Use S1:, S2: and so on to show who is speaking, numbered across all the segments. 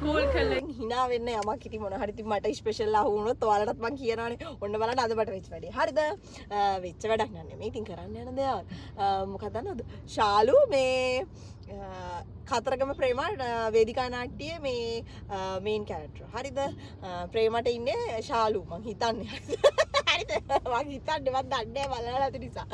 S1: Call කරලා
S2: hina වෙන්න යමක් ඉතින් මොන හරි ඉතින් මට ස්පෙෂල් අහු වුණොත් ඔයාලටත් මං කියනවානේ. ඔන්න බලන්න අද මට වෙච්ච වැඩේ. හරිද? වෙච්ච වැඩක් නෑ නෙමෙයි. ඉතින් කරන්න යන දෙයක්. මොකක්ද දන්නවද? ශාලු මේ කතරගම ප්‍රේමා වේදිකා නාට්‍යයේ මේ මේන් කැරක්ටර්. හරිද? ප්‍රේමට ඉන්නේ ශාලු මං හිතන්නේ. හරිද? මං හිතන්නේ මං දන්නේ බලලා නැති නිසා.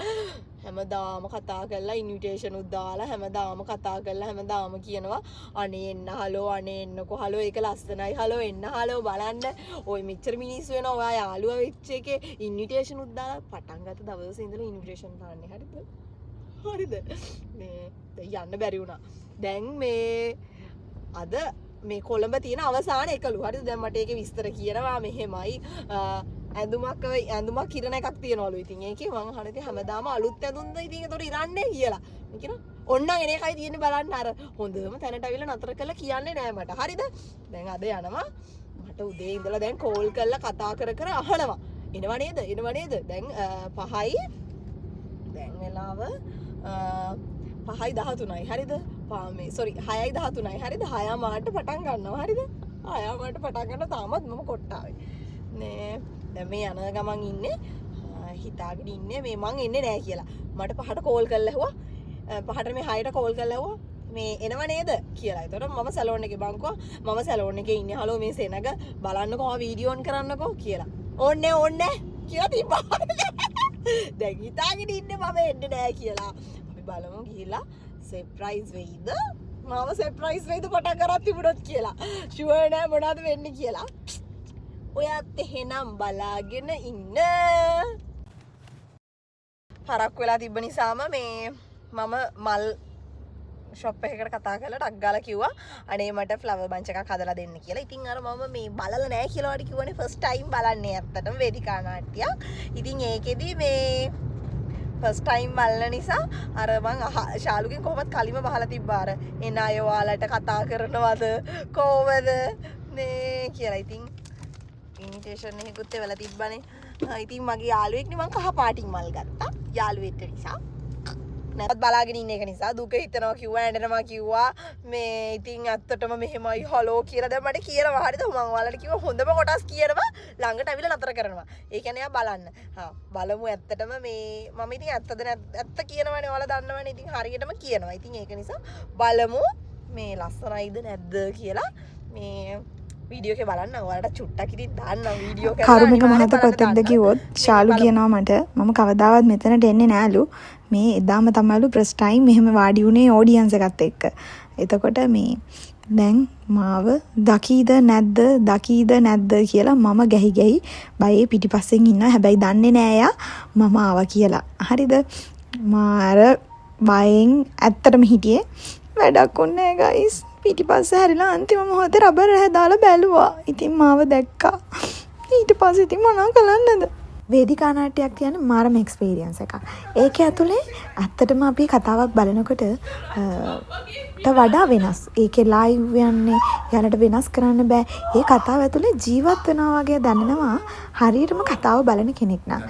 S2: හැමදාම කතා කරලා ඉන්විටේෂන් උත් දාලා හැමදාම කතා කරලා හැමදාම කියනවා අනේ එන්න හලෝ අනේ එන්නකෝ හලෝ ඒක ලස්සනයි හලෝ එන්න හලෝ බලන්න ඔය මෙච්චර මිනිස්සු වෙනවා ඔයා යාළුවා වෙච්ච එකේ ඉන්විටේෂන් උත් දාලා පටන් ගත්ත දවසේ ඉඳලා ඉන්විටේෂන් දාන්නේ හරිද මේ යන්න බැරි වුණා දැන් මේ අද මේ කොළඹ තියෙන අවසාන එකලු හරිද දැන් මට ඒකේ විස්තර කියනවා මෙහෙමයි ඇඳුමක් කිරණ එකක් තියනවලු ඉතින් ඒකේ මං අහන ඉතින් හැමදාම අලුත් ඇඳුම්ද ඉතින් ඒතකොට ඉරන්නේ කියලා මම කියනවා ඔන්න එන එකයි තියෙන්නේ බලන්න අර හොඳම තැනට අවිලා නතර කරලා කියන්නේ නෑ මට හරිද දැන් අද යනවා මට උදේ ඉඳලා දැන් කෝල් කරලා කතා කර අහනවා එනව නේද දැන් 5යි දැන් වෙලාව 5:13යි හරිද මේ සෝරි 6:13යි හරිද 6 මාට පටන් ගන්නවා හරිද 6 මාට පටන් ගන්න තාමත් මම කොට්ටාවේ නේ දැන් මේ යන ගමන් ඉන්නේ හිතාගෙන ඉන්නේ මේ මං එන්නේ නැහැ කියලා මට 5ට කෝල් කරලා ඇහුවා 5ට මේ 6ට කෝල් කරලා ඇහුවා මේ එනව නේද කියලා. ඒතකොට මම සැලෝන් එකේ බංකෝ මම සැලෝන් එකේ ඉන්නේ. හලෝ මේ සෙනග බලන්නකෝ වීඩියෝ ඔන් කරන්නකෝ කියලා. ඕන්නේ කියලා තිබ්බා. දැන් හිතාගෙන ඉන්නේ මම එන්නේ නැහැ කියලා. අපි බලමු ගිහිල්ලා සර්ප්‍රයිස් වෙයිද? මාව සර්ප්‍රයිස් වෙයිද පටන් කරත් තිබුණොත් කියලා. ෂුවර් නෑ මොනවද වෙන්නේ කියලා. ඔයත් එහෙනම් බලාගෙන ඉන්න. හරක් වෙලා තිබ්බ නිසාම මේ මම මල් ෂොප් එකකට කතා කරලා ටක් ගාලා කිව්වා අනේ මට ෆ්ලවර් බන්ච් එකක් හදලා දෙන්න කියලා. ඉතින් අර මම මේ බලලා නැහැ කියලා වඩ කිව්වනේ ෆස්ට් ටයිම් බලන්නේ ඇත්තටම වේදිකා නාට්‍යයක්. ඉතින් ඒකෙදි මේ ෆස්ට් ටයිම් බලන නිසා අර මං ශාලුගෙන් කොහොමද කලිම බහලා තිබ්බා අර එන අය ඔයාලට කතා කරනවද කොහොමද නේ කියලා. ඉතින් ඉන්විටේෂන් එකකුත් එවලා තිබ්බනේ. ඉතින් මගේ යාළුවෙක්නේ මං කහ පාටින් මල් ගත්තා. යාළුවෙක්ට නිසා. නැත් බලාගෙන ඉන්න එක නිසා දුක හිතනවා කිව්වා ඇඬනවා කිව්වා මේ ඉතින් ඇත්තටම මෙහෙමයි හලෝ කියලා දැන් මට කියනවා හරිද මම ඔයාලට කිව්වා හොඳම කොටස් කියනවා ළඟට අවිලා නතර කරනවා. ඒ කියන්නේ යා බලන්න. බලමු ඇත්තටම මේ මම ඉතින් ඇත්තද ඇත්ත කියනවනේ ඔයාලා දන්නවනේ ඉතින් හරියටම කියනවා. ඉතින් ඒක නිසා බලමු මේ ලස්සනයිද නැද්ද කියලා මේ වීඩියෝ එක බලන්න ඔයාලට චුට්ටක් ඉතින් දාන්න වීඩියෝ එක
S3: කරුණික මහත කොතෙක්ද කිව්වොත් ශාලු කියනවා මට මම කවදාවත් මෙතනට එන්නේ නෑලු මේ එදාම තමයිලු ෆස්ට් ටයිම් මෙහෙම වාඩි වුණේ ඔඩියන්ස් එකත් එක්ක. එතකොට මේ දැන් මාව දකීද නැද්ද කියලා මම ගැහි බයේ පිටිපස්සෙන් ඉන්නවා. හැබැයි දන්නේ නෑ යා මම ආවා කියලා. හරිද? මාර බයෙන් ඇත්තටම හිටියේ වැඩක් උන්නේ නෑ ගයිස්. පිටිපස්ස හැරිලා අන්තිම මොහොතේ රබර් රහ දාලා බැලුවා. ඉතින් මාව දැක්කා. ඊට පස්සේ ඉතින් මොනවා කළන්නද? වේදිකා නාට්‍යයක් කියන්නේ මාරම එක්ස්පීරියන්ස් එකක්. ඒක ඇතුලේ ඇත්තටම අපි කතාවක් බලනකොට වඩා වෙනස්. ඒකේ ලයිව් යන්නේ යනට වෙනස් කරන්න බෑ. ඒ කතාව ඇතුලේ ජීවත් වෙනවා වගේ දැනෙනවා. හරියටම කතාව බලන කෙනෙක් නම්.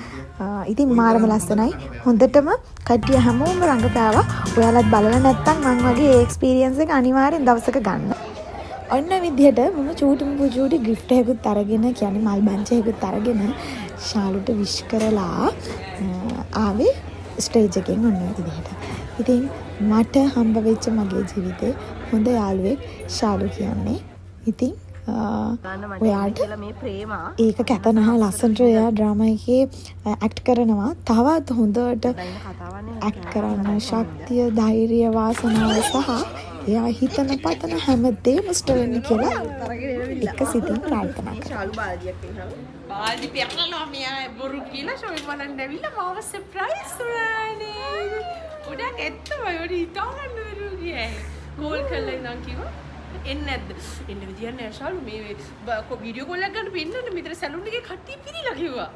S3: ඉතින් මාරම ලස්සනයි. හොඳටම කට්ටිය හැමෝම රඟපෑවා. ඔයාලත් බලලා නැත්නම් මං වගේ ඒ එක්ස්පීරියන්ස් එක අනිවාර්යෙන් දවසක ගන්න. ඔන්න විදිහට මම චූටි ගිෆ්ට් එකකුත් අරගෙන කියන්නේ මල් බන්ච් එකකුත් අරගෙන ශාලුට විශ් කරලා ආවේ ස්ටේජ් එකෙන් ඔන්න විදිහට. ඉතින් මට හම්බ වෙච්ච මගේ ජීවිතේ හොඳ යාළුවෙක් ශාලු කියන්නේ. ඉතින් ඔයාට ඒක කැතනහ ලස්සනට එයා ඩ්‍රාමා එකේ ඇක්ට් කරනවා. තවත් හොඳට ඇක්ට් කරන්න ශක්තිය, ධෛර්යය, වාසනාව සහ එයා හිතන පතන හැමදේම ඉෂ්ට වෙන්න කියලා එක සිතින් ප්‍රාර්ථනා කරනවා.
S1: ශාලු බාල්දියක් වෙනවා. බාල්දි පෙරලනවා මෙයා බොරු කියලා ෂෝයි බලන්න ඇවිල්ලා මාව සර්ප්‍රයිස් වුණානේ. උඩක් ඇත්තම ඔය හිතාගන්න බැරුණේ. කෝල් කරලා ඉඳන් කිව්වා එන්නේ නැද්ද? එන්න විදියක් නෑ ශාලු මේ වීඩියෝ කෝල් එකක් ගන්න පෙන්නන්න මෙතන සැලුන් එකේ කට්ටිය පිරීලා කිව්වා.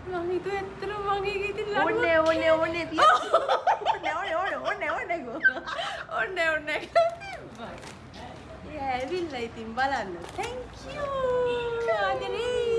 S1: මම හිතුවා ඇත්තටම මගේ ඉතින් ඕනේ ඇවිල්ලා ඉතින් බලන්න. Thank you. ආදරේ.